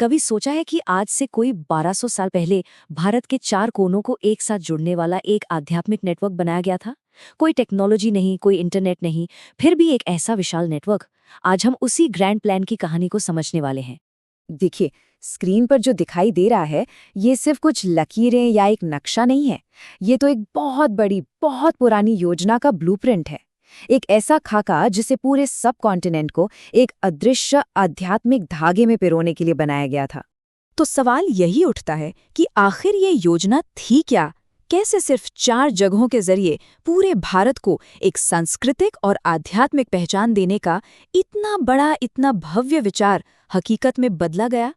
कभी सोचा है कि आज से कोई 1200 साल पहले भारत के चार कोनों को एक साथ जुड़ने वाला एक आध्यात्मिक नेटवर्क बनाया गया था? कोई टेक्नोलॉजी नहीं, कोई इंटरनेट नहीं, फिर भी एक ऐसा विशाल नेटवर्क। आज हम उसी ग्रैंड प्लान की कहानी को समझने वाले हैं। देखिए, स्क्रीन पर जो दिखाई दे रहा है ये सिर्फ कुछ लकीरें या एक नक्शा नहीं है। ये तो एक बहुत बड़ी, बहुत पुरानी योजना का ब्लूप्रिंट है। एक ऐसा खाका जिसे पूरे सब कॉन्टिनेंट को एक अदृश्य आध्यात्मिक धागे में पिरोने के लिए बनाया गया था। तो सवाल यही उठता है कि आखिर ये योजना थी क्या? कैसे सिर्फ 4 जगहों के जरिए पूरे भारत को एक सांस्कृतिक और आध्यात्मिक पहचान देने का इतना बड़ा, इतना भव्य विचार हकीकत में बदला गया?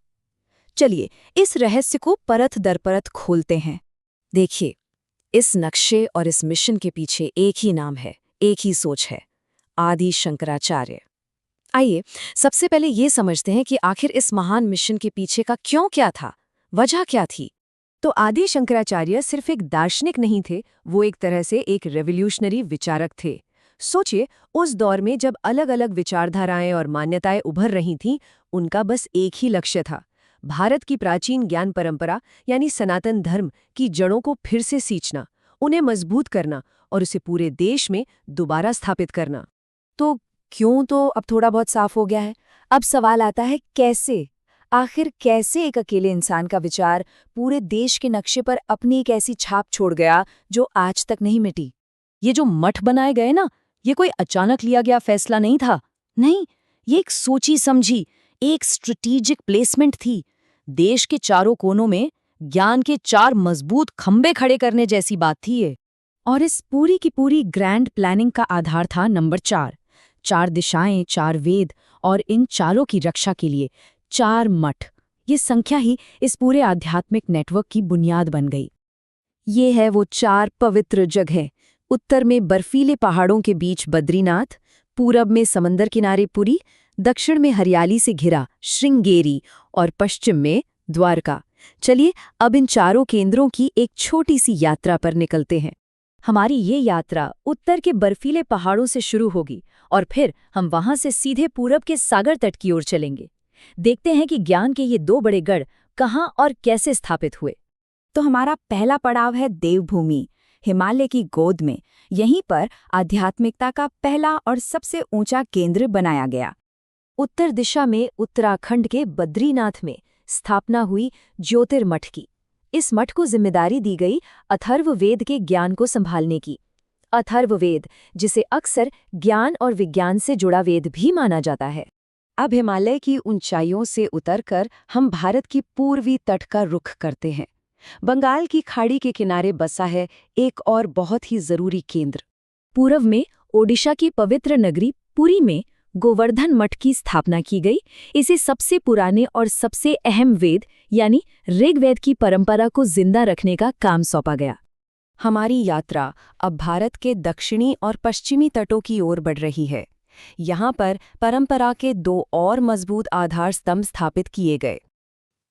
चलिए इस रहस्य को परत दर परत खोलते हैं। देखिए, इस नक्शे और इस मिशन के पीछे एक ही नाम है, एक ही सोच है, आदि शंकराचार्य। आइए सबसे पहले ये समझते हैं कि आखिर इस महान मिशन के पीछे का क्यों क्या था, वजह क्या थी। तो आदि शंकराचार्य सिर्फ एक दार्शनिक नहीं थे, वो एक तरह से एक रेवोल्यूशनरी विचारक थे। सोचिए, उस दौर में जब अलग अलग विचारधाराएं और मान्यताएं उभर रही थीं, उनका बस एक ही लक्ष्य था, भारत की प्राचीन ज्ञान परंपरा यानी सनातन धर्म की जड़ों को फिर से सींचना, उन्हें मजबूत करना और उसे पूरे देश में दोबारा स्थापित करना। तो क्यों तो अब थोड़ा बहुत साफ हो गया है। अब सवाल आता है कैसे? आखिर कैसे एक अकेले इंसान का विचार पूरे देश के नक्शे पर अपनी एक ऐसी छाप छोड़ गया जो आज तक नहीं मिटी? ये जो मठ बनाए गए ना, ये कोई अचानक लिया गया फैसला नहीं था। नहीं, ये एक सोची समझी, एक स्ट्रेटेजिक प्लेसमेंट थी। देश के चारों कोनों में ज्ञान के 4 मजबूत खंबे खड़े करने जैसी बात थी ये। और इस पूरी की पूरी ग्रैंड प्लानिंग का आधार था नंबर 4। 4 दिशाएं, 4 वेद और इन चारों की रक्षा के लिए 4 मठ। ये संख्या ही इस पूरे आध्यात्मिक नेटवर्क की बुनियाद बन गई। ये है वो 4 पवित्र जगह। उत्तर में बर्फीले पहाड़ों के बीच बद्रीनाथ, पूरब में समंदर किनारे पुरी, दक्षिण में हरियाली से घिरा श्रृंगेरी और पश्चिम में द्वारका। चलिए अब इन चारों केंद्रों की एक छोटी सी यात्रा पर निकलते हैं। हमारी ये यात्रा उत्तर के बर्फीले पहाड़ों से शुरू होगी और फिर हम वहां से सीधे पूरब के सागर तट की ओर चलेंगे। देखते हैं कि ज्ञान के ये 2 बड़े गढ़ कहाँ और कैसे स्थापित हुए। तो हमारा पहला पड़ाव है देवभूमि, हिमालय की गोद में। यहीं पर आध्यात्मिकता का पहला और सबसे ऊंचा केंद्र बनाया गया। उत्तर दिशा में उत्तराखंड के बद्रीनाथ में स्थापना हुई ज्योतिर्मठ की। इस मठ को जिम्मेदारी दी गई अथर्ववेद के ज्ञान को संभालने की। अथर्ववेद, जिसे अक्सर ज्ञान और विज्ञान से जुड़ा वेद भी माना जाता है। अब हिमालय की ऊंचाइयों से उतरकर हम भारत की पूर्वी तट का रुख करते हैं। बंगाल की खाड़ी के किनारे बसा है एक और बहुत ही जरूरी केंद्र। पूर्व में ओडिशा की पवित्र नगरी पुरी में गोवर्धन मठ की स्थापना की गई। इसे सबसे पुराने और सबसे अहम वेद यानी ऋग्वेद की परंपरा को जिंदा रखने का काम सौंपा गया। हमारी यात्रा अब भारत के दक्षिणी और पश्चिमी तटों की ओर बढ़ रही है। यहाँ पर परंपरा के 2 और मजबूत आधार स्तंभ स्थापित किए गए।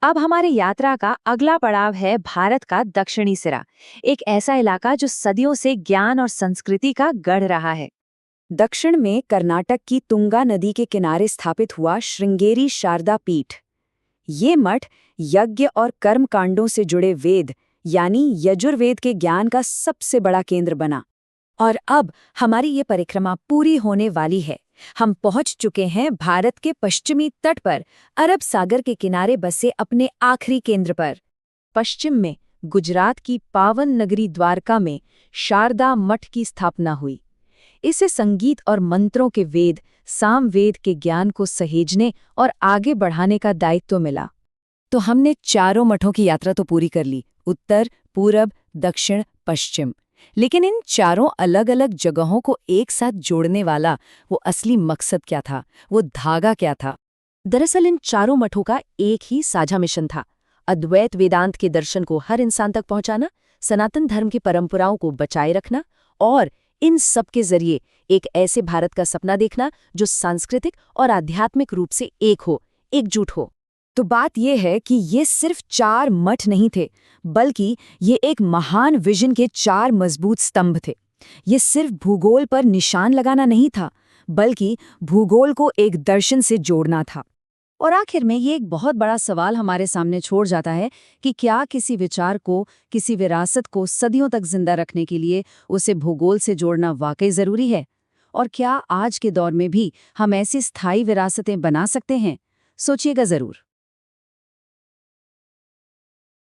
अब हमारे यात्रा का अगला पड़ाव है भारत का दक्षिणी सिरा, एक ऐसा इलाका जो सदियों से ज्ञान और संस्कृति का गढ़ रहा है। दक्षिण में कर्नाटक की तुंगा नदी के किनारे स्थापित हुआ श्रृंगेरी शारदा पीठ। ये मठ यज्ञ और कर्म कांडों से जुड़े वेद यानी यजुर्वेद के ज्ञान का सबसे बड़ा केंद्र बना। और अब हमारी ये परिक्रमा पूरी होने वाली है। हम पहुंच चुके हैं भारत के पश्चिमी तट पर, अरब सागर के किनारे बसे अपने आखिरी केंद्र पर। पश्चिम में गुजरात की पावन नगरी द्वारका में शारदा मठ की स्थापना हुई। इसे संगीत और मंत्रों के वेद, सामवेद के ज्ञान को सहेजने और आगे बढ़ाने का दायित्व मिला। तो हमने चारों मठों की यात्रा तो पूरी कर ली, उत्तर, पूरब, दक्षिण, पश्चिम। लेकिन इन चारों अलग अलग जगहों को एक साथ जोड़ने वाला वो असली मकसद क्या था, वो धागा क्या था? दरअसल इन चारों मठों का एक ही साझा मिशन था, अद्वैत वेदांत के दर्शन को हर इंसान तक पहुंचाना, सनातन धर्म की परंपराओं को बचाए रखना और इन सब के जरिए एक ऐसे भारत का सपना देखना जो सांस्कृतिक और आध्यात्मिक रूप से एक हो, एकजुट हो। तो बात यह है कि ये सिर्फ 4 मठ नहीं थे, बल्कि ये एक महान विजन के 4 मजबूत स्तंभ थे। ये सिर्फ भूगोल पर निशान लगाना नहीं था, बल्कि भूगोल को एक दर्शन से जोड़ना था। और आखिर में ये एक बहुत बड़ा सवाल हमारे सामने छोड़ जाता है कि क्या किसी विचार को, किसी विरासत को सदियों तक जिंदा रखने के लिए उसे भूगोल से जोड़ना वाकई जरूरी है? और क्या आज के दौर में भी हम ऐसी स्थायी विरासतें बना सकते हैं? सोचिएगा जरूर।